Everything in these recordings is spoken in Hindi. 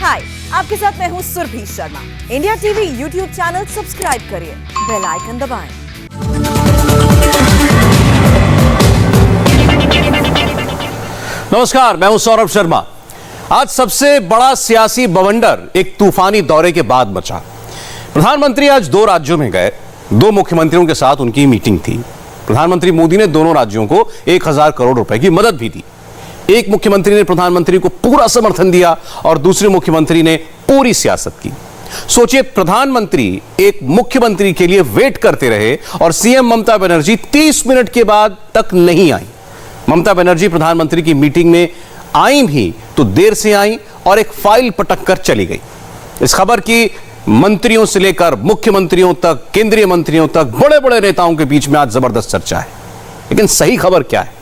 हाय, आपके साथ मैं हूँ Surabhi Sharma. India TV YouTube channel subscribe करिए, बेल आइकन दबाएं। नमस्कार, मैं हूं सौरभ शर्मा। आज सबसे बड़ा सियासी बवंडर एक तूफानी दौरे के बाद मचा। प्रधानमंत्री आज 2 राज्यों में गए। 2 मुख्यमंत्रियों के साथ उनकी मीटिंग थी। प्रधानमंत्री मोदी ने दोनों राज्यों को 1000 करोड़ रुपए की मदद भी दी। एक मुख्यमंत्री ने प्रधानमंत्री को पूरा समर्थन दिया और दूसरे मुख्यमंत्री ने पूरी सियासत की। सोचिए, प्रधानमंत्री एक मुख्यमंत्री के लिए वेट करते रहे और सीएम ममता बनर्जी 30 मिनट के बाद तक नहीं आई। ममता बनर्जी प्रधानमंत्री की मीटिंग में आई भी तो देर से आई और एक फाइल पटक कर चली गई। इस खबर की मंत्रियों से लेकर मुख्यमंत्रियों तक, केंद्रीय मंत्रियों तक, बड़े बड़े नेताओं के बीच में आज जबरदस्त चर्चा है। लेकिन सही खबर क्या है?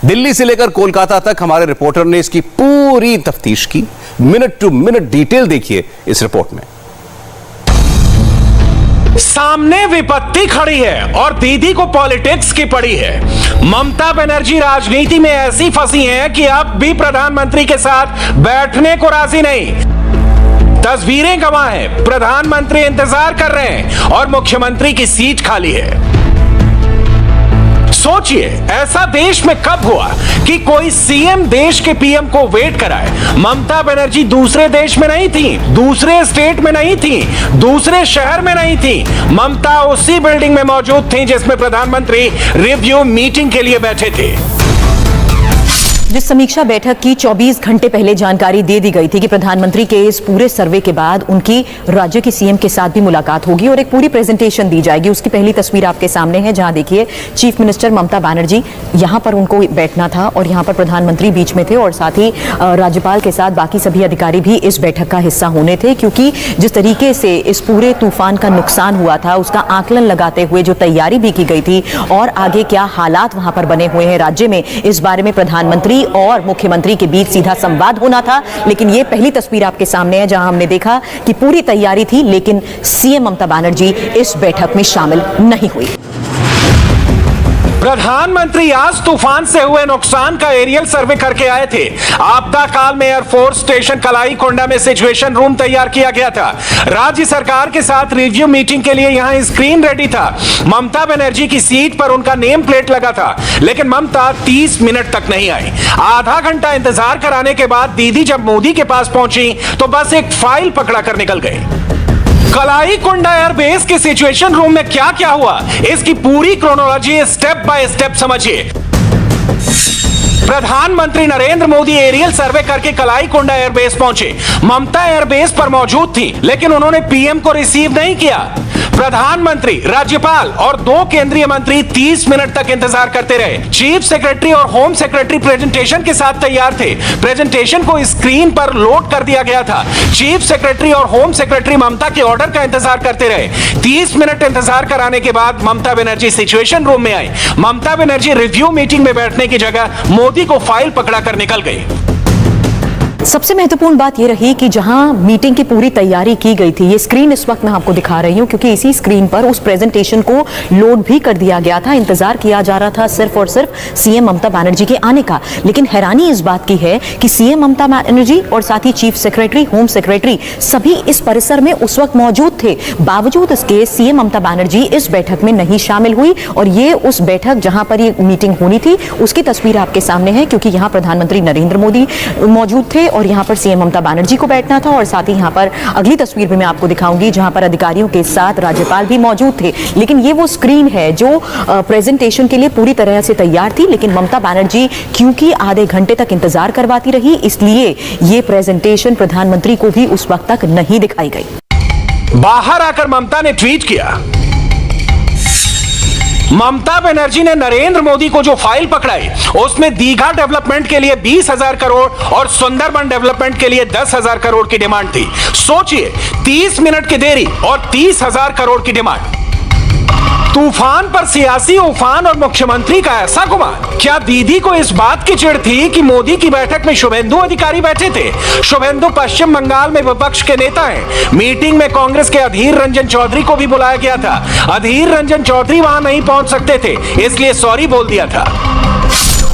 दिल्ली से लेकर कोलकाता तक हमारे रिपोर्टर ने इसकी पूरी तफ्तीश की। मिनट टू मिनट डिटेल देखिए इस रिपोर्ट में। सामने विपत्ति खड़ी है और दीदी को पॉलिटिक्स की पड़ी है। ममता बनर्जी राजनीति में ऐसी फंसी हैं कि अब भी प्रधानमंत्री के साथ बैठने को राजी नहीं। तस्वीरें गवाह हैं, प्रधानमंत्री इंतजार कर रहे हैं और मुख्यमंत्री की सीट खाली है। सोचिए, ऐसा देश में कब हुआ कि कोई सीएम देश के पीएम को वेट कराए। ममता बनर्जी दूसरे देश में नहीं थी, दूसरे स्टेट में नहीं थी, दूसरे शहर में नहीं थी। ममता उसी बिल्डिंग में मौजूद थी जिसमें प्रधानमंत्री रिव्यू मीटिंग के लिए बैठे थे। जिस समीक्षा बैठक की 24 घंटे पहले जानकारी दे दी गई थी कि प्रधानमंत्री के इस पूरे सर्वे के बाद उनकी राज्य के सीएम के साथ भी मुलाकात होगी और एक पूरी प्रेजेंटेशन दी जाएगी। उसकी पहली तस्वीर आपके सामने है, जहां देखिए चीफ मिनिस्टर ममता बनर्जी, यहां पर उनको बैठना था और यहां पर प्रधानमंत्री बीच में थे और साथ ही राज्यपाल के साथ बाकी सभी अधिकारी भी इस बैठक का हिस्सा होने थे। क्योंकि जिस तरीके से इस पूरे तूफान का नुकसान हुआ था उसका आकलन लगाते हुए जो तैयारी भी की गई थी और आगे क्या हालात वहां पर बने हुए हैं राज्य में, इस बारे में प्रधानमंत्री और मुख्यमंत्री के बीच सीधा संवाद होना था। लेकिन ये पहली तस्वीर आपके सामने है जहां हमने देखा कि पूरी तैयारी थी लेकिन सीएम ममता बनर्जी इस बैठक में शामिल नहीं हुई। प्रधानमंत्री आज तूफान से हुए नुकसान का एरियल सर्वे करके आए थे। आपदा काल में एयरफोर्स स्टेशन कलाई कोंडा में सिचुएशन रूम तैयार किया गया था। राज्य सरकार के साथ रिव्यू मीटिंग के लिए यहां स्क्रीन रेडी था। ममता बनर्जी की सीट पर उनका नेम प्लेट लगा था, लेकिन ममता 30 मिनट तक नहीं आई। आधा घंटा इंतजार कराने के बाद दीदी जब मोदी के पास पहुंची तो बस एक फाइल पकड़ा कर निकल गई। कलाई कोंडा एयरबेस के सिचुएशन रूम में क्या क्या हुआ, इसकी पूरी क्रोनोलॉजी स्टेप बाय स्टेप समझिए। प्रधानमंत्री नरेंद्र मोदी एरियल सर्वे करके कलाई कोंडा एयरबेस पहुंचे। ममता एयरबेस पर मौजूद थी लेकिन उन्होंने पीएम को रिसीव नहीं किया। प्रधानमंत्री, राज्यपाल और 2 केंद्रीय मंत्री 30 मिनट तक इंतजार करते रहे। चीफ सेक्रेटरी और होम सेक्रेटरी प्रेजेंटेशन के साथ तैयार थे। प्रेजेंटेशन को स्क्रीन पर लोड कर दिया गया था। चीफ सेक्रेटरी और होम सेक्रेटरी ममता के ऑर्डर का इंतजार करते रहे। 30 मिनट इंतजार कराने के बाद ममता बनर्जी सिचुएशन रूम में आई। ममता बनर्जी रिव्यू मीटिंग में बैठने की जगह मोदी को फाइल पकड़ा कर निकल गई। सबसे महत्वपूर्ण बात यह रही कि जहां मीटिंग की पूरी तैयारी की गई थी, ये स्क्रीन इस वक्त मैं आपको दिखा रही हूं क्योंकि इसी स्क्रीन पर उस प्रेजेंटेशन को लोड भी कर दिया गया था। इंतजार किया जा रहा था सिर्फ और सिर्फ सीएम ममता बनर्जी के आने का। लेकिन हैरानी इस बात की है कि सीएम ममता बनर्जी और साथ ही चीफ सेक्रेटरी, होम सेक्रेटरी सभी इस परिसर में उस वक्त मौजूद थे। बावजूद इसके सीएम ममता बनर्जी इस बैठक में नहीं शामिल हुई और ये उस बैठक जहां पर ये मीटिंग होनी थी उसकी तस्वीर आपके सामने है, क्योंकि यहां प्रधानमंत्री नरेंद्र मोदी मौजूद थे और यहां पर सीएम ममता बनर्जी को बैठना था। और साथ ही यहां पर अगली तस्वीर भी मैं आपको दिखाऊंगी जहां पर अधिकारियों के साथ राज्यपाल भी मौजूद थे। लेकिन ये वो स्क्रीन है जो प्रेजेंटेशन के लिए पूरी तरह से तैयार थी, लेकिन ममता बनर्जी क्योंकि आधे घंटे तक इंतजार करवाती रही इसलिए ये प्रेजेंटेशन प्रधानमंत्री को भी उस वक्त तक नहीं दिखाई गई। बाहर आकर ममता ने ट्वीट किया, ममता बनर्जी ने नरेंद्र मोदी को जो फाइल पकड़ाई उसमें दीघा डेवलपमेंट के लिए 20,000 करोड़ और सुंदरबन डेवलपमेंट के लिए 10,000 करोड़ की डिमांड थी। सोचिए, 30 मिनट की देरी और 30,000 करोड़ की डिमांड। तूफान पर सियासी उफान और मुख्यमंत्री का ऐसा गुमान। क्या दीदी को इस बात की चिढ़ थी कि मोदी की बैठक में शुभेंदु अधिकारी बैठे थे? शुभेंदु पश्चिम बंगाल में विपक्ष के नेता हैं। मीटिंग में कांग्रेस के अधीर रंजन चौधरी को भी बुलाया गया था। अधीर रंजन चौधरी वहां नहीं पहुंच सकते थे, इसलिए सॉरी बोल दिया था।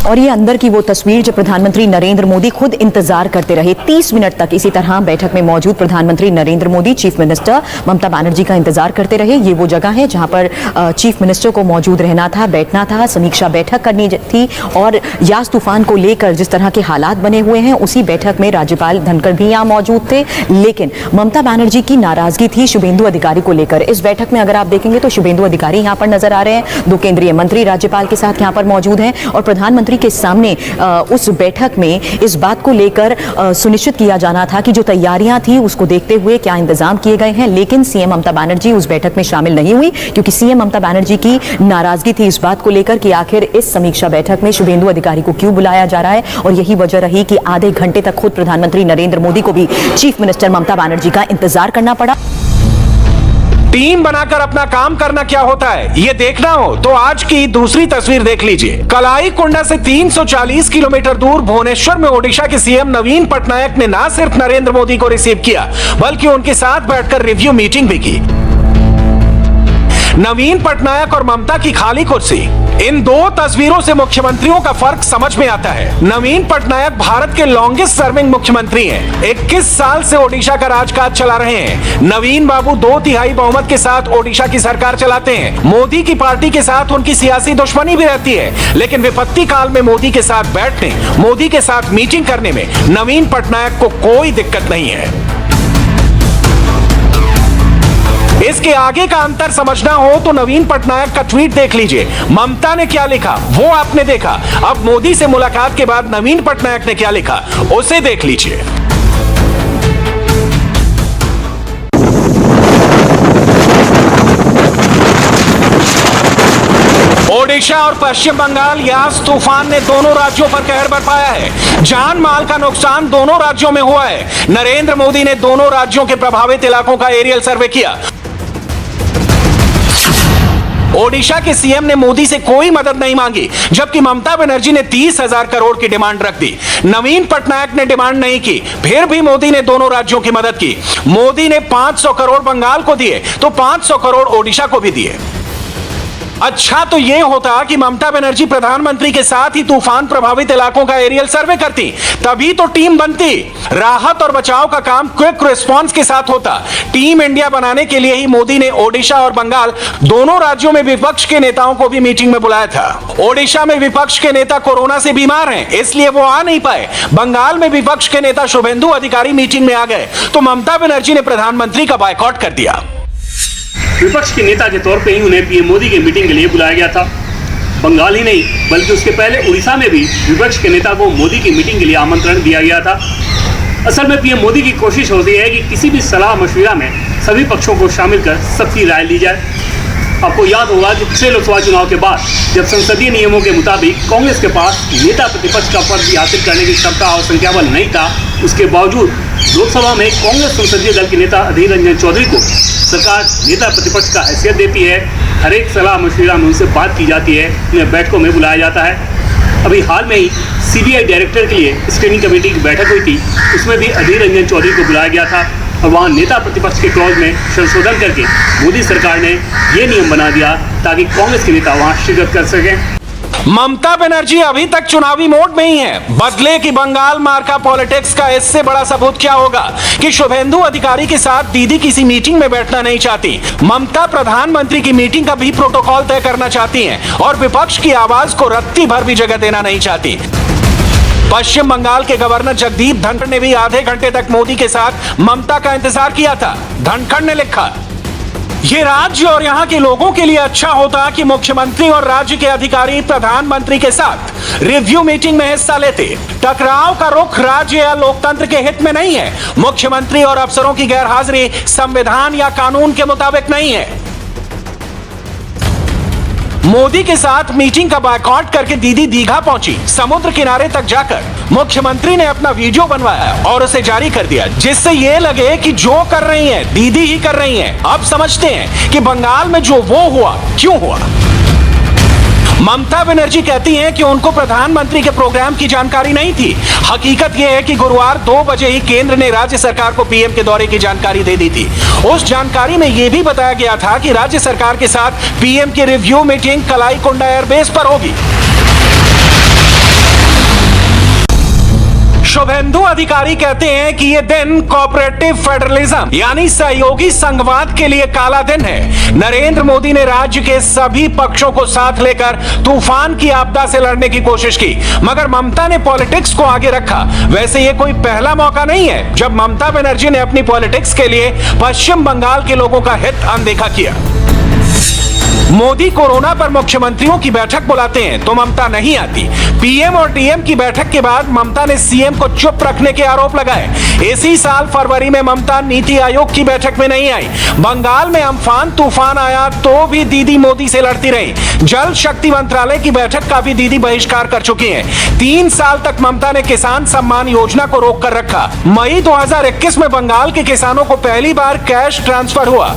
और ये अंदर की वो तस्वीर जब प्रधानमंत्री नरेंद्र मोदी खुद इंतजार करते रहे 30 मिनट तक इसी तरह बैठक में मौजूद प्रधानमंत्री नरेंद्र मोदी चीफ मिनिस्टर ममता बनर्जी का इंतजार करते रहे। ये वो जगह है जहां पर चीफ मिनिस्टर को मौजूद रहना था, बैठना था, समीक्षा बैठक करनी थी। और यास तूफान को लेकर जिस तरह के हालात बने हुए हैं उसी बैठक में राज्यपाल धनखड़ भी यहां मौजूद थे, लेकिन ममता बनर्जी की नाराजगी थी शुभेंदु अधिकारी को लेकर। इस बैठक में अगर आप देखेंगे तो शुभेंदु अधिकारी यहां पर नजर आ रहे हैं, 2 केंद्रीय मंत्री राज्यपाल के साथ यहां पर मौजूद हैं और प्रधानमंत्री के सामने उस बैठक में इस बात को लेकर सुनिश्चित किया जाना था कि जो तैयारियां थी उसको देखते हुए क्या इंतजाम किए गए हैं। लेकिन सीएम ममता बनर्जी उस बैठक में शामिल नहीं हुई क्योंकि सीएम ममता बनर्जी की नाराजगी थी इस बात को लेकर कि आखिर इस समीक्षा बैठक में शुभेंदु अधिकारी को क्यों बुलाया जा रहा है। और यही वजह रही कि आधे घंटे तक खुद प्रधानमंत्री नरेंद्र मोदी को भी चीफ मिनिस्टर ममता बनर्जी का इंतजार करना पड़ा। टीम बनाकर अपना काम करना क्या होता है ये देखना हो तो आज की दूसरी तस्वीर देख लीजिए। कलाई कुंडा से 340 किलोमीटर दूर भुवनेश्वर में ओडिशा के सीएम नवीन पटनायक ने न सिर्फ नरेंद्र मोदी को रिसीव किया बल्कि उनके साथ बैठकर रिव्यू मीटिंग भी की। नवीन पटनायक और ममता की खाली कुर्सी, इन 2 तस्वीरों से मुख्यमंत्रियों का फर्क समझ में आता है। नवीन पटनायक भारत के लॉन्गेस्ट सर्विंग मुख्यमंत्री हैं। 21 साल से ओडिशा का राजकाज चला रहे हैं। नवीन बाबू 2/3 बहुमत के साथ ओडिशा की सरकार चलाते हैं। मोदी की पार्टी के साथ उनकी सियासी दुश्मनी भी रहती है, लेकिन विपत्ति काल में मोदी के साथ बैठने, मोदी के साथ मीटिंग करने में नवीन पटनायक को कोई दिक्कत नहीं है। इसके आगे का अंतर समझना हो तो नवीन पटनायक का ट्वीट देख लीजिए। ममता ने क्या लिखा वो आपने देखा, अब मोदी से मुलाकात के बाद नवीन पटनायक ने क्या लिखा उसे देख लीजिए। ओडिशा और पश्चिम बंगाल यास तूफान ने दोनों राज्यों पर कहर बरपाया है। जान माल का नुकसान दोनों राज्यों में हुआ है। नरेंद्र मोदी ने दोनों राज्यों के प्रभावित इलाकों का एरियल सर्वे किया। ओडिशा के सीएम ने मोदी से कोई मदद नहीं मांगी, जबकि ममता बनर्जी ने 30,000 करोड़ की डिमांड रख दी। नवीन पटनायक ने डिमांड नहीं की, फिर भी मोदी ने दोनों राज्यों की मदद की। मोदी ने 500 करोड़ बंगाल को दिए तो 500 करोड़ ओडिशा को भी दिए। अच्छा तो यह होता कि ममता बनर्जी प्रधानमंत्री के साथ ही तूफान प्रभावित इलाकों का एरियल सर्वे करती, तभी तो टीम बनती। राहत और बचाव का काम क्विक रिस्पांस के साथ होता। टीम इंडिया बनाने के लिए ही मोदी ने ओडिशा और बंगाल दोनों राज्यों में विपक्ष के नेताओं को भी मीटिंग में बुलाया था। ओडिशा में विपक्ष के नेता कोरोना से बीमार हैं, इसलिए वो आ नहीं पाए। बंगाल में विपक्ष के नेता शुभेंदु अधिकारी मीटिंग में आ गए तो ममता बनर्जी ने प्रधानमंत्री का बायकॉट कर दिया। विपक्ष के नेता के तौर पे ही उन्हें पीएम मोदी की मीटिंग के लिए बुलाया गया था। बंगाल ही नहीं बल्कि उसके पहले उड़ीसा में भी विपक्ष के नेता को मोदी की मीटिंग के लिए आमंत्रण दिया गया था। असल में पीएम मोदी की कोशिश होती है कि किसी भी सलाह मशविरा में सभी पक्षों को शामिल कर सबकी राय ली जाए। आपको याद होगा कि पिछले लोकसभा चुनाव के बाद जब संसदीय नियमों के मुताबिक कांग्रेस के पास नेता प्रतिपक्ष का पद भी हासिल करने की क्षमता और संख्या बल नहीं था, उसके बावजूद लोकसभा में कांग्रेस संसदीय दल के नेता अधीर रंजन चौधरी को सरकार नेता प्रतिपक्ष का हैसियत देती है। हर एक सलाह मशविरा में उनसे बात की जाती है, उन्हें बैठकों में बुलाया जाता है। अभी हाल में ही सीबीआई डायरेक्टर के लिए स्क्रीनिंग कमेटी की बैठक हुई थी, उसमें भी अधीर रंजन चौधरी को बुलाया गया था और वहाँ नेता प्रतिपक्ष के क्लॉज में संशोधन करके मोदी सरकार ने ये नियम बना दिया ताकि कांग्रेस के नेता वहाँ शिरकत कर सकें। ममता बनर्जी अभी तक चुनावी मोड में ही है। बदले की बंगाल मार्का पॉलिटिक्स का इससे बड़ा सबूत क्या होगा कि शुभेंदु अधिकारी के साथ दीदी किसी मीटिंग में बैठना नहीं चाहती। ममता प्रधानमंत्री की मीटिंग का भी प्रोटोकॉल तय करना चाहती हैं और विपक्ष की आवाज को रत्ती भर भी जगह देना नहीं चाहती। पश्चिम बंगाल के गवर्नर जगदीप धनखड़ ने भी आधे घंटे तक मोदी के साथ ममता का इंतजार किया था। धनखड़ ने लिखा, ये राज्य और यहाँ के लोगों के लिए अच्छा होता कि मुख्यमंत्री और राज्य के अधिकारी प्रधानमंत्री के साथ रिव्यू मीटिंग में हिस्सा लेते। टकराव का रुख राज्य या लोकतंत्र के हित में नहीं है। मुख्यमंत्री और अफसरों की गैरहाजिरी संविधान या कानून के मुताबिक नहीं है। मोदी के साथ मीटिंग का बायकॉट करके दीदी दीघा पहुंची। समुद्र किनारे तक जाकर मुख्यमंत्री ने अपना वीडियो बनवाया और उसे जारी कर दिया, जिससे ये लगे कि जो कर रही हैं दीदी ही कर रही हैं। अब समझते हैं कि बंगाल में जो वो हुआ क्यों हुआ। ममता बनर्जी कहती हैं कि उनको प्रधानमंत्री के प्रोग्राम की जानकारी नहीं थी। हकीकत यह है कि गुरुवार 2 बजे ही केंद्र ने राज्य सरकार को पीएम के दौरे की जानकारी दे दी थी। उस जानकारी में यह भी बताया गया था कि राज्य सरकार के साथ पीएम की रिव्यू मीटिंग कलाई कुंडा एयरबेस पर होगी। शुभेंदु अधिकारी कहते हैं कि यह दिन कोऑपरेटिव फेडरलिज्म यानी सहयोगी संघवाद के लिए काला दिन है। नरेंद्र मोदी ने राज्य के सभी पक्षों को साथ लेकर तूफान की आपदा से लड़ने की कोशिश की, मगर ममता ने पॉलिटिक्स को आगे रखा। वैसे यह कोई पहला मौका नहीं है जब ममता बनर्जी ने अपनी पॉलिटिक्स के लिए पश्चिम बंगाल के लोगों का हित अनदेखा किया। मोदी कोरोना पर मुख्यमंत्रियों की बैठक बुलाते हैं तो ममता नहीं आती। पीएम और डीएम की बैठक के बाद ममता ने सीएम को चुप रखने के आरोप लगाए। इसी साल फरवरी में ममता नीति आयोग की बैठक में नहीं आई। बंगाल में अम्फान तूफान आया तो भी दीदी मोदी से लड़ती रही। जल शक्ति मंत्रालय की बैठक का भी दीदी बहिष्कार कर चुकी हैं। 3 साल तक ममता ने किसान सम्मान योजना को रोक कर रखा। मई 2021 में बंगाल के किसानों को पहली बार कैश ट्रांसफर हुआ।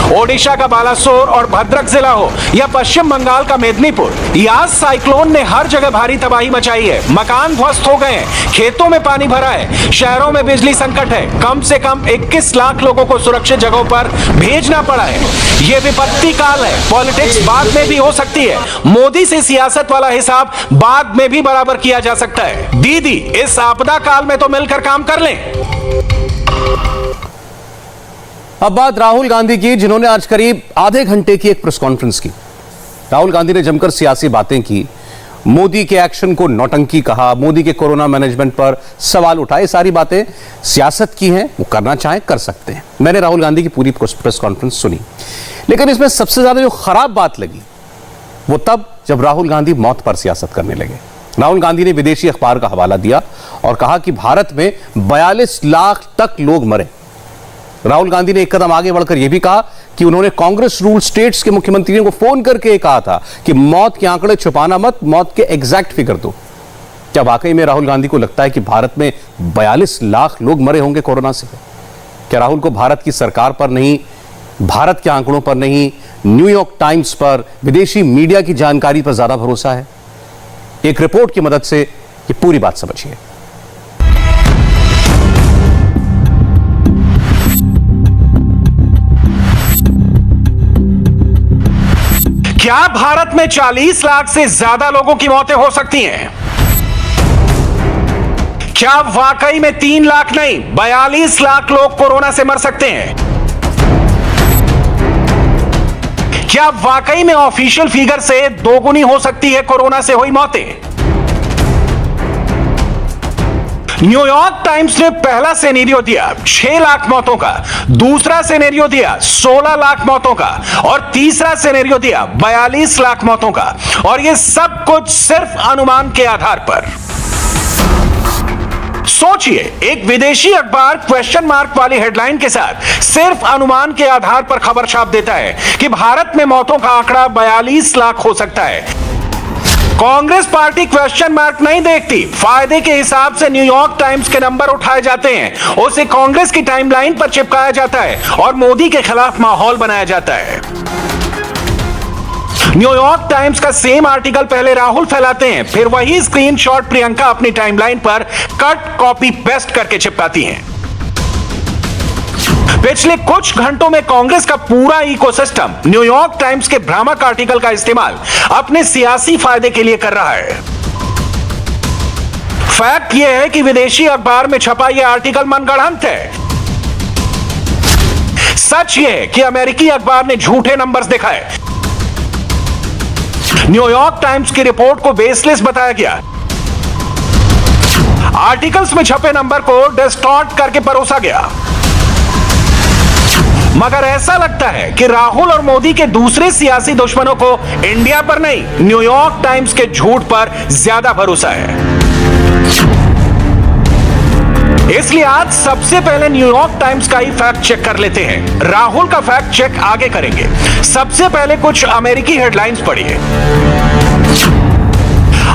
ओडिशा का बालासोर और भद्रक जिला हो या पश्चिम बंगाल का मेदिनीपुर, यास साइक्लोन ने हर जगह भारी तबाही मचाई है। मकान ध्वस्त हो गए हैं, खेतों में पानी भरा है, शहरों में बिजली संकट है। कम से कम 21 लाख लोगों को सुरक्षित जगहों पर भेजना पड़ा है। यह विपत्ति काल है। पॉलिटिक्स बाद में भी हो सकती है। मोदी से सियासत वाला हिसाब बाद में भी बराबर किया जा सकता है। दीदी इस आपदा काल में तो मिलकर काम कर लें। अब बात राहुल गांधी की, जिन्होंने आज करीब आधे घंटे की एक प्रेस कॉन्फ्रेंस की। राहुल गांधी ने जमकर सियासी बातें की, मोदी के एक्शन को नौटंकी कहा, मोदी के कोरोना मैनेजमेंट पर सवाल उठाए। सारी बातें सियासत की हैं, वो करना चाहें कर सकते हैं। मैंने राहुल गांधी की पूरी प्रेस कॉन्फ्रेंस सुनी, लेकिन इसमें सबसे ज्यादा जो खराब बात लगी वो तब जब राहुल गांधी मौत पर सियासत करने लगे। राहुल गांधी ने विदेशी अखबार का हवाला दिया और कहा कि भारत में 42 लाख तक लोग मरे। राहुल गांधी ने एक कदम आगे बढ़कर यह भी कहा कि उन्होंने कांग्रेस रूल स्टेट्स के मुख्यमंत्रियों को फोन करके कहा था कि मौत के आंकड़े छुपाना मत, मौत के एग्जैक्ट फिगर दो। क्या वाकई में राहुल गांधी को लगता है कि भारत में 42 लाख लोग मरे होंगे कोरोना से? क्या राहुल को भारत की सरकार पर नहीं, भारत के आंकड़ों पर नहीं, न्यूयॉर्क टाइम्स पर, विदेशी मीडिया की जानकारी पर ज्यादा भरोसा है? एक रिपोर्ट की मदद से ये पूरी बात समझिए। क्या भारत में 40 लाख से ज्यादा लोगों की मौतें हो सकती हैं? क्या वाकई में 3 लाख नहीं 42 लाख लोग कोरोना से मर सकते हैं? क्या वाकई में ऑफिशियल फिगर से दोगुनी हो सकती है कोरोना से हुई मौतें? न्यूयॉर्क टाइम्स ने पहला सिनेरियो दिया 6 लाख मौतों का, दूसरा सिनेरियो दिया 16 लाख मौतों का और तीसरा सिनेरियो दिया 42 लाख मौतों का। और यह सब कुछ सिर्फ अनुमान के आधार पर। सोचिए, एक विदेशी अखबार क्वेश्चन मार्क वाली हेडलाइन के साथ सिर्फ अनुमान के आधार पर खबर छाप देता है कि भारत में मौतों का आंकड़ा 42 लाख हो सकता है। कांग्रेस पार्टी क्वेश्चन मार्क नहीं देखती। फायदे के हिसाब से न्यूयॉर्क टाइम्स के नंबर उठाए जाते हैं, उसे कांग्रेस की टाइमलाइन पर चिपकाया जाता है और मोदी के खिलाफ माहौल बनाया जाता है। न्यूयॉर्क टाइम्स का सेम आर्टिकल पहले राहुल फैलाते हैं, फिर वही स्क्रीनशॉट प्रियंका अपनी टाइमलाइन पर कट कॉपी पेस्ट करके चिपकाती हैं। पिछले कुछ घंटों में कांग्रेस का पूरा इकोसिस्टम न्यूयॉर्क टाइम्स के भ्रामक आर्टिकल का इस्तेमाल अपने सियासी फायदे के लिए कर रहा है। फैक्ट यह है कि विदेशी अखबार में छपा यह आर्टिकल मनगढ़ंत है। सच यह है कि अमेरिकी अखबार ने झूठे नंबर्स दिखाए। न्यूयॉर्क टाइम्स की रिपोर्ट को बेसलेस बताया गया। आर्टिकल्स में छपे नंबर को डिस्टॉर्ट करके परोसा गया। मगर ऐसा लगता है कि राहुल और मोदी के दूसरे सियासी दुश्मनों को इंडिया पर नहीं, न्यूयॉर्क टाइम्स के झूठ पर ज्यादा भरोसा है। इसलिए आज सबसे पहले न्यूयॉर्क टाइम्स का ही फैक्ट चेक कर लेते हैं। राहुल का फैक्ट चेक आगे करेंगे। सबसे पहले कुछ अमेरिकी हेडलाइंस पढ़िए।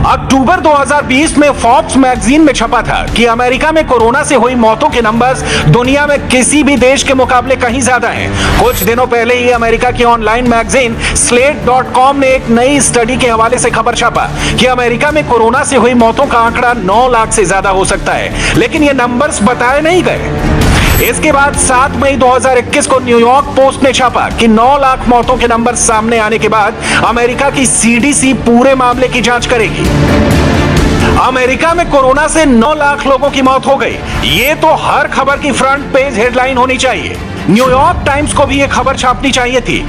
अक्टूबर 2020 में फोर्ब्स मैगजीन में छपा था कि अमेरिका में कोरोना से हुई मौतों के नंबर्स दुनिया में किसी भी देश के मुकाबले कहीं ज्यादा हैं। कुछ दिनों पहले ही अमेरिका की ऑनलाइन मैगजीन slate.com ने एक नई स्टडी के हवाले से खबर छापा कि अमेरिका में कोरोना से हुई मौतों का आंकड़ा 9 लाख से ज्यादा हो सकता है, लेकिन ये नंबर्स बताए नहीं गए। इसके बाद 7 मई 2021 को न्यूयॉर्क पोस्ट ने छापा कि 9 लाख मौतों के नंबर सामने आने के बाद अमेरिका की CDC पूरे मामले की जांच करेगी। अमेरिका में कोरोना से 9 लाख लोगों की मौत हो गई। ये तो हर खबर की फ्रंट पेज हेडलाइन होनी चाहिए। न्यूयॉर्क टाइम्स को भी ये खबर छापनी चाहिए थी।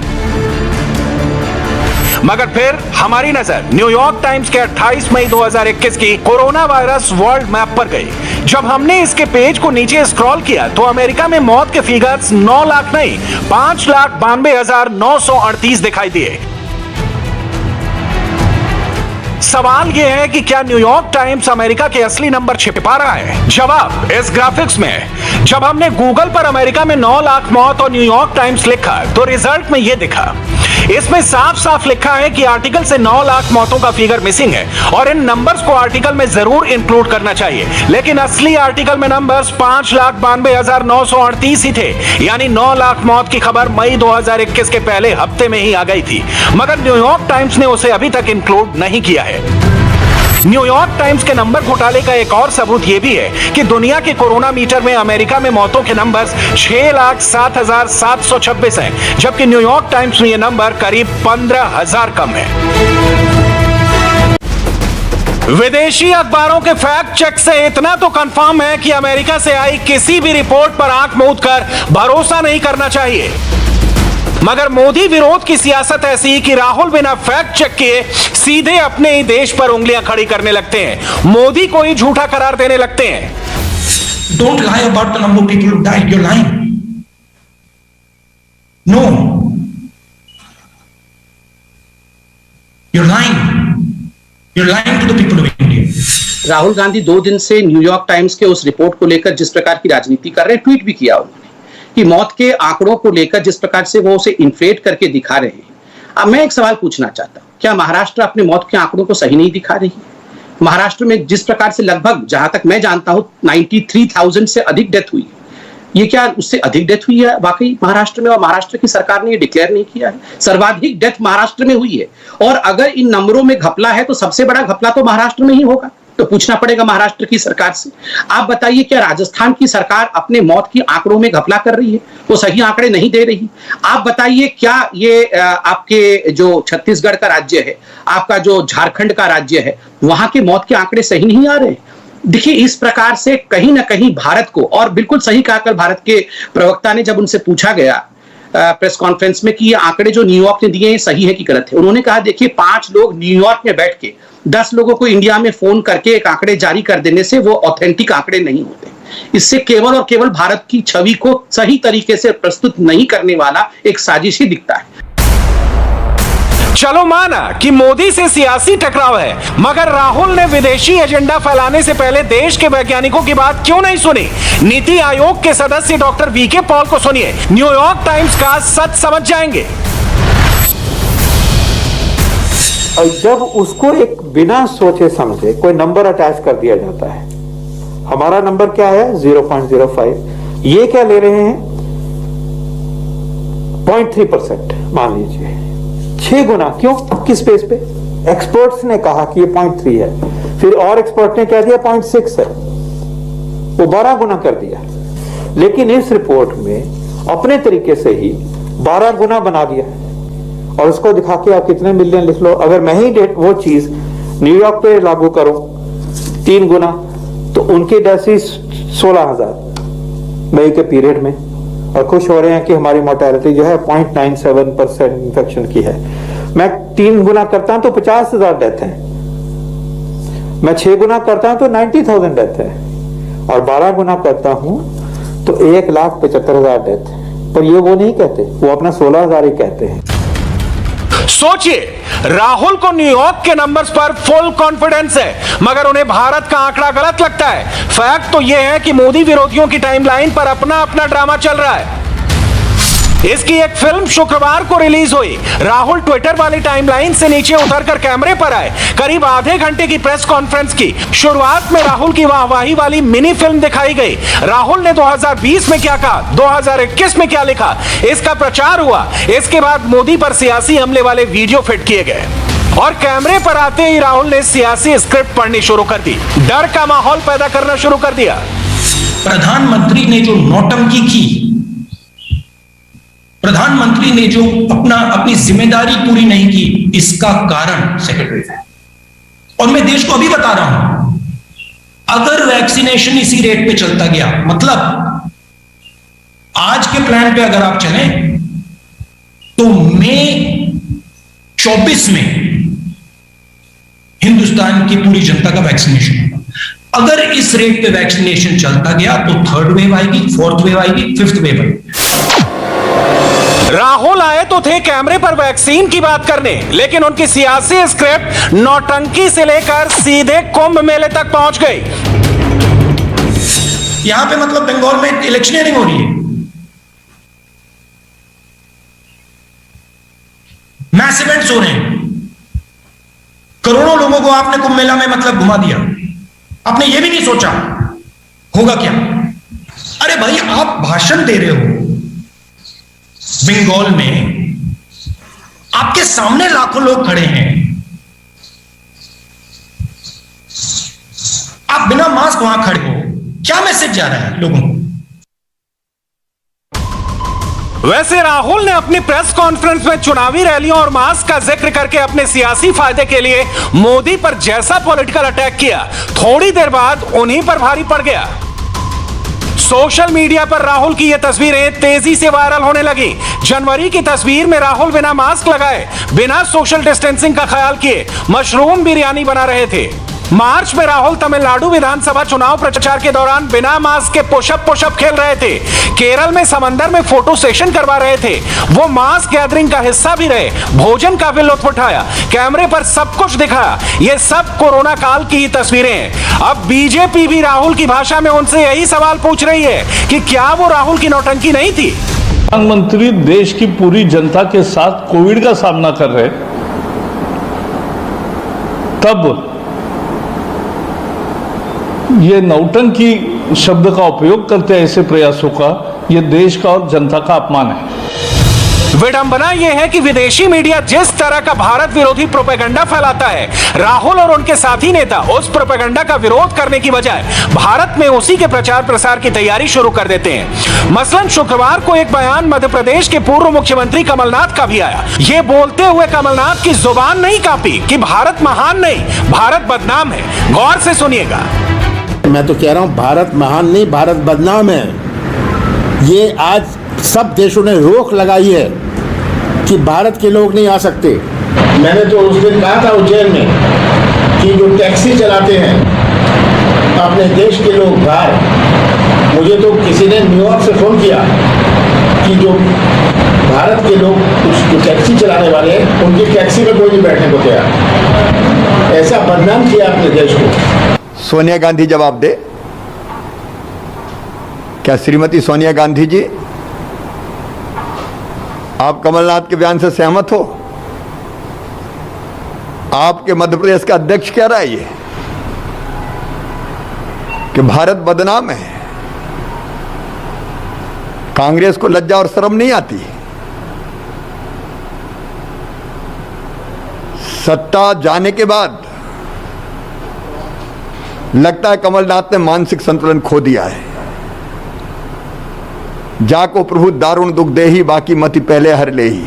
मगर फिर हमारी नजर न्यूयॉर्क टाइम्स के 28 मई 2021 की कोरोना वायरस वर्ल्ड मैप पर गई। जब हमने इसके पेज को नीचे स्क्रॉल किया तो अमेरिका में मौत के फिगर्स 9 लाख नहीं 5,92,938 दिखाई दिए। सवाल यह है कि क्या न्यूयॉर्क टाइम्स अमेरिका के असली नंबर छिपा रहा है? जवाब इस ग्राफिक्स में है। जब हमने गूगल पर अमेरिका में 9 लाख मौत और न्यूयॉर्क टाइम्स लिखा तो रिजल्ट में यह दिखा। इसमें साफ साफ लिखा है कि आर्टिकल से 9 लाख मौतों का फिगर मिसिंग है और इन नंबर्स को आर्टिकल में जरूर इंक्लूड करना चाहिए। लेकिन असली आर्टिकल में नंबर्स 5,92,938 ही थे, यानी 9 लाख मौत की खबर मई 2021 के पहले हफ्ते में ही आ गई थी। मगर न्यूयॉर्क टाइम्स ने उसे अभी तक इंक्लूड नहीं किया है। न्यूयॉर्क टाइम्स के नंबर घोटाले का एक और सबूत यह भी है कि दुनिया के कोरोना मीटर में अमेरिका में मौतों के नंबर्स 6,07,726 हैं, जबकि न्यूयॉर्क टाइम्स में यह नंबर करीब 15,000 कम है। विदेशी अखबारों के फैक्ट चेक से इतना तो कंफर्म है कि अमेरिका से आई किसी भी रिपोर्ट पर आंख मूंद कर भरोसा नहीं करना चाहिए। मगर मोदी विरोध की सियासत ऐसी कि राहुल बिना फैक्ट चेक किए सीधे अपने ही देश पर उंगलियां खड़ी करने लगते हैं, मोदी को ही झूठा करार देने लगते हैं। Don't lie about the number of people who died. You're lying. No. You're lying. You're lying to the people of India. Rahul Gandhi 2 दिन से न्यूयॉर्क टाइम्स के उस रिपोर्ट को लेकर जिस प्रकार की राजनीति कर रहे हैं, ट्वीट भी किया उन्होंने कि मौत के आंकड़ों को लेकर जिस प्रकार से वो उसे इन्फ्लेट करके दिखा रहे हैं। अब मैं एक सवाल पूछना चाहता हूं, क्या महाराष्ट्र अपने मौत के आंकड़ों को सही नहीं दिखा रही है? महाराष्ट्र में जिस प्रकार से लगभग, जहां तक मैं जानता हूं, 93,000 से अधिक डेथ हुई है। ये क्या उससे अधिक डेथ हुई है वाकई महाराष्ट्र में? और महाराष्ट्र की सरकार ने ये डिक्लेयर नहीं किया है। सर्वाधिक डेथ महाराष्ट्र में हुई है और अगर इन नंबरों में घपला है तो सबसे बड़ा घपला तो महाराष्ट्र में ही होगा। तो पूछना पड़ेगा महाराष्ट्र की सरकार से, आप बताइए क्या राजस्थान की सरकार अपने मौत की आंकड़ों में घपला कर रही है? वो सही आंकड़े नहीं दे रही। आप बताइए क्या ये आपके जो छत्तीसगढ़ का राज्य है, आपका जो झारखंड का राज्य है, वहां के मौत के आंकड़े सही नहीं आ रहे? देखिए, इस प्रकार से कहीं ना कहीं भारत को, और बिल्कुल सही कहा कल भारत के प्रवक्ता ने जब उनसे पूछा गया प्रेस कॉन्फ्रेंस में कि ये आंकड़े जो न्यूयॉर्क ने दिए हैं सही है कि गलत है, उन्होंने कहा देखिए 5 लोग न्यूयॉर्क में बैठ के 10 लोगों को इंडिया में फोन करके एक आंकड़े जारी कर देने से वो ऑथेंटिक आंकड़े नहीं होते। इससे केवल और केवल भारत की छवि को सही तरीके से प्रस्तुत नहीं करने वाला एक साजिश ही दिखता है। चलो माना कि मोदी से सियासी टकराव है, मगर राहुल ने विदेशी एजेंडा फैलाने से पहले देश के वैज्ञानिकों की बात क्यों नहीं सुनी? नीति आयोग के सदस्य डॉक्टर वीके पॉल को सुनिए, न्यूयॉर्क टाइम्स का सच समझ जाएंगे। और जब उसको एक बिना सोचे समझे कोई नंबर अटैच कर दिया जाता है, हमारा नंबर क्या है 0.05, ये क्या ले रहे हैं 0.3% मान लीजिए, 6 गुना। क्यों? किस बेस पे? एक्सपर्ट्स ने कहा कि ये 0.3 है, फिर और एक्सपर्ट ने कह दिया 0.6 है, वो 12 गुना कर दिया। लेकिन इस रिपोर्ट में अपने तरीके से ही 12 गुना बना दिया और उसको दिखा के आप कितने मिलियन लिख लो। अगर मैं ही वो चीज न्यूयॉर्क पे लागू करूं 3 गुना, तो उनकी डेथ 16,000 मई के पीरियड में, और खुश हो रहे हैं कि हमारी मोर्टेलिटी जो है 0.97% इन्फेक्शन की है। मैं 3 गुना करता हूं तो 50,000 डेथ है, मैं 6 गुना करता हूं तो 90,000 डेथ है, और 12 गुना करता हूं तो 1,75,000 डेथ है। पर ये वो नहीं कहते, वो अपना 16,000 ही कहते हैं। सोचिए, राहुल को न्यूयॉर्क के नंबर्स पर फुल कॉन्फिडेंस है, मगर उन्हें भारत का आंकड़ा गलत लगता है। फैक्ट तो यह है कि मोदी विरोधियों की टाइमलाइन पर अपना अपना ड्रामा चल रहा है। इसकी एक फिल्म शुक्रवार को रिलीज हुई। राहुल ट्विटर वाली टाइमलाइन से नीचे उतरकर कैमरे पर आए, करीब आधे घंटे की प्रेस कॉन्फ्रेंस की। शुरुआत में राहुल की वाहवाही वाली मिनी फिल्म दिखाई गई। राहुल ने 2020 में क्या कहा, 2021 में क्या लिखा, इसका प्रचार हुआ। इसके बाद मोदी पर सियासी हमले वाले वीडियो फिट किए गए और कैमरे पर आते ही राहुल ने सियासी स्क्रिप्ट पढ़नी शुरू कर दी, डर का माहौल पैदा करना शुरू कर दिया। प्रधानमंत्री ने जो नौटंकी की, प्रधानमंत्री ने जो अपनी जिम्मेदारी पूरी नहीं की, इसका कारण सेक्रेटरी है। और मैं देश को अभी बता रहा हूं, अगर वैक्सीनेशन इसी रेट पे चलता गया, मतलब आज के प्लान पे अगर आप चलें तो मई 24 में हिंदुस्तान की पूरी जनता का वैक्सीनेशन होगा। अगर इस रेट पे वैक्सीनेशन चलता गया तो थर्ड वेव आएगी, फोर्थ वेव आएगी, फिफ्थ वेव आएगी। राहुल आए तो थे कैमरे पर वैक्सीन की बात करने, लेकिन उनकी सियासी स्क्रिप्ट नौटंकी से लेकर सीधे कुंभ मेले तक पहुंच गई। यहां पे मतलब बंगाल में इलेक्शनियरिंग हो रही है, मैस इवेंट्स हो रहे हैं, करोड़ों लोगों को आपने कुंभ मेला में मतलब घुमा दिया। आपने ये भी नहीं सोचा होगा क्या। अरे भाई, आप भाषण दे रहे हो बंगाल में, आपके सामने लाखों लोग खड़े हैं, आप बिना मास्क वहां खड़े हो, क्या मैसेज जा रहा है लोगों को। वैसे राहुल ने अपनी प्रेस कॉन्फ्रेंस में चुनावी रैलियों और मास्क का जिक्र करके अपने सियासी फायदे के लिए मोदी पर जैसा पॉलिटिकल अटैक किया, थोड़ी देर बाद उन्हीं पर भारी पड़ गया। सोशल मीडिया पर राहुल की ये तस्वीरें तेजी से वायरल होने लगी। जनवरी की तस्वीर में राहुल बिना मास्क लगाए, बिना सोशल डिस्टेंसिंग का ख्याल किए मशरूम बिरयानी बना रहे थे। मार्च में राहुल तमिलनाडु विधानसभा चुनाव प्रचार के दौरान बिना मास्क के पुशअप खेल रहे थे। केरल में समंदर में फोटो सेशन करवा रहे थे। वो मास्क गैदरिंग का हिस्सा भी रहे, भोजन का भी लुत्फ उठाया, कैमरे पर सब कुछ दिखाया। ये सब कोरोना काल की ही तस्वीरें हैं। अब बीजेपी भी राहुल की भाषा में उनसे यही सवाल पूछ रही है कि क्या वो राहुल की नौटंकी नहीं थी। प्रधानमंत्री देश की पूरी जनता के साथ कोविड का सामना कर रहे, तब ये नौटंकी शब्द का उपयोग करते हैं ऐसे प्रयासों का, ये देश का और जनता का अपमान है। विडंबना यह है कि विदेशी मीडिया जिस तरह का भारत विरोधी प्रोपेगेंडा फैलाता है, राहुल और उनके साथी नेता उस प्रोपेगेंडा का विरोध करने की बजाय भारत में उसी के प्रचार प्रसार की तैयारी शुरू कर देते हैं। मसलन शुक्रवार को एक बयान मध्य प्रदेश के पूर्व मुख्यमंत्री कमलनाथ का भी आया। ये बोलते हुए कमलनाथ की जुबान नहीं कांपी कि भारत महान नहीं, भारत बदनाम है। गौर से सुनिएगा। मैं तो कह रहा हूं भारत महान नहीं, भारत बदनाम है। ये आज सब देशों ने रोक लगाई है कि भारत के लोग नहीं आ सकते। मैंने तो उस दिन कहा था उज्जैन में कि जो टैक्सी चलाते हैं अपने देश के लोग बाहर, मुझे तो किसी ने न्यूयॉर्क से फोन किया कि जो भारत के लोग कुछ जो टैक्सी चलाने वाले हैं उनकी टैक्सी में कोई नहीं बैठने को तैयार। ऐसा बदनाम किया अपने देश को। सोनिया गांधी जवाब दे। क्या श्रीमती सोनिया गांधी जी, आप कमलनाथ के बयान से सहमत हो? आपके मध्य प्रदेश का अध्यक्ष कह रहा है ये कि भारत बदनाम है। कांग्रेस को लज्जा और शर्म नहीं आती? सत्ता जाने के बाद लगता है कमलनाथ ने मानसिक संतुलन खो दिया है। जाको प्रभु दारुण दुख दे ही, बाकी मति पहले हर ले ही।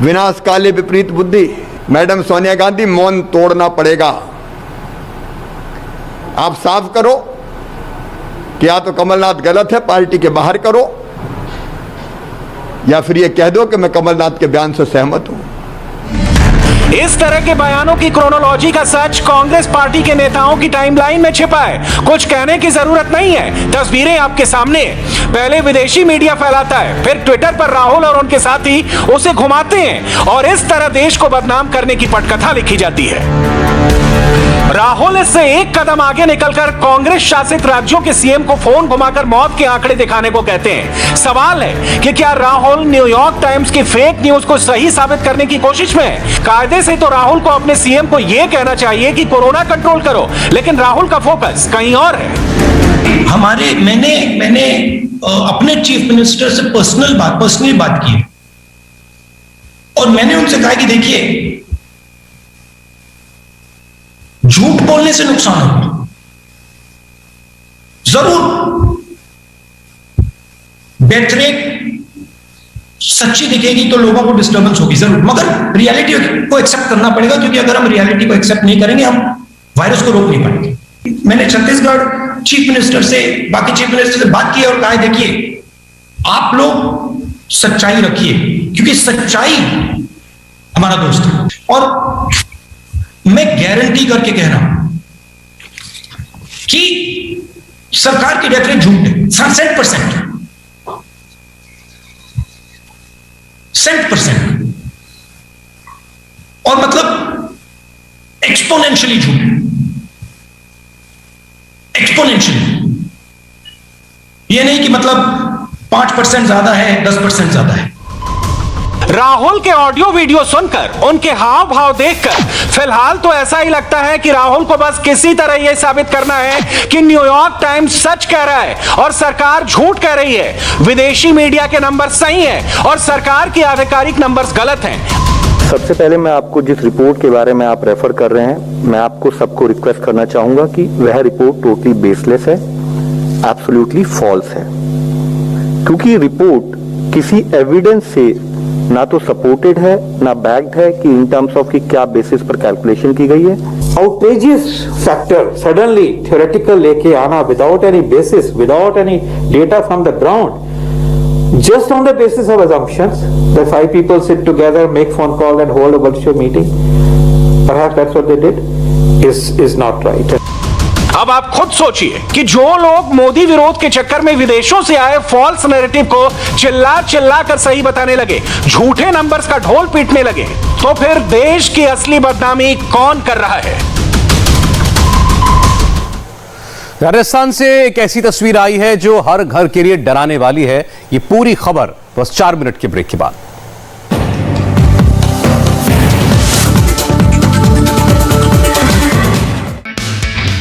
विनाश काले विपरीत बुद्धि। मैडम सोनिया गांधी, मौन तोड़ना पड़ेगा। आप साफ करो कि या तो कमलनाथ गलत है, पार्टी के बाहर करो, या फिर ये कह दो कि मैं कमलनाथ के बयान से सहमत हूं। इस तरह के बयानों की क्रोनोलॉजी का सच कांग्रेस पार्टी के नेताओं की टाइमलाइन में छिपा है। कुछ कहने की जरूरत नहीं है, तस्वीरें आपके सामने। पहले विदेशी मीडिया फैलाता है, फिर ट्विटर पर राहुल और उनके साथी उसे घुमाते हैं और इस तरह देश को बदनाम करने की पटकथा लिखी जाती है। राहुल इससे एक कदम आगे निकलकर कांग्रेस शासित राज्यों के सीएम को फोन घुमाकर मौत के आंकड़े दिखाने को कहते हैं। सवाल है कि क्या राहुल न्यूयॉर्क टाइम्स की फेक न्यूज को सही साबित करने की कोशिश में है? कायदे से तो राहुल को अपने सीएम को यह कहना चाहिए कि कोरोना कंट्रोल करो, लेकिन राहुल का फोकस कहीं और है। हमारे मैंने अपने चीफ मिनिस्टर से पर्सनली बात की और मैंने उनसे कहा कि देखिए, झूठ बोलने से नुकसान होगा जरूर, बेथरेक सच्ची दिखेगी तो लोगों को डिस्टर्बेंस होगी जरूर, मगर रियलिटी को एक्सेप्ट करना पड़ेगा, क्योंकि अगर हम रियलिटी को एक्सेप्ट नहीं करेंगे हम वायरस को रोक नहीं पाएंगे। मैंने छत्तीसगढ़ चीफ मिनिस्टर से, बाकी चीफ मिनिस्टर से बात की और कहा, देखिए आप लोग सच्चाई रखिए, क्योंकि सच्चाई हमारा दोस्त है। और मैं गारंटी करके कह रहा हूं कि सरकार की डेथ रेट झूठ है 100%, और मतलब एक्सपोनेंशियली झूठ है, एक्सपोनेंशियली। ये नहीं कि मतलब 5% ज्यादा है, 10% ज्यादा है। राहुल के ऑडियो वीडियो सुनकर, उनके हाव भाव देखकर फिलहाल तो ऐसा ही लगता है कि राहुल को बस किसी तरह यह साबित करना है कि न्यूयॉर्क टाइम्स सच कह रहा है और सरकार झूठ कह रही है। विदेशी मीडिया के नंबर सही हैं और सरकार के आधिकारिक नंबर्स गलत हैं। सबसे पहले मैं आपको जिस रिपोर्ट के बारे में आप रेफर कर रहे हैं, मैं आपको सबको रिक्वेस्ट करना चाहूंगा कि वह रिपोर्ट टोटली बेसलेस है, एब्सोल्युटली फॉल्स है, क्योंकि रिपोर्ट किसी एविडेंस से ना तो सपोर्टेड है ना बैक्ड है कि इन टर्म्स ऑफ कि क्या बेसिस पर कैलकुलेशन की गई है। आउटरेजियस फैक्टर सडनली थ्योरेटिकल लेके आना without any basis, without any data from the ground, just on the basis of assumptions that 5 people sit together, make phone call and hold a virtual meeting, perhaps that's what they did, is not right. अब आप खुद सोचिए कि जो लोग मोदी विरोध के चक्कर में विदेशों से आए फॉल्स नैरेटिव को चिल्ला चिल्ला कर सही बताने लगे, झूठे नंबर्स का ढोल पीटने लगे, तो फिर देश की असली बदनामी कौन कर रहा है? राजस्थान से एक ऐसी तस्वीर आई है जो हर घर के लिए डराने वाली है। ये पूरी खबर बस 4 मिनट के ब्रेक के बाद।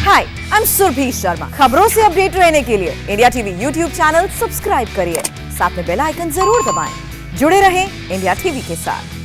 हाय, आई एम सुरभि शर्मा। खबरों से अपडेट रहने के लिए India TV YouTube channel subscribe करिए, साथ में बेल आइकन जरूर दबाएं। जुड़े रहें इंडिया टीवी के साथ।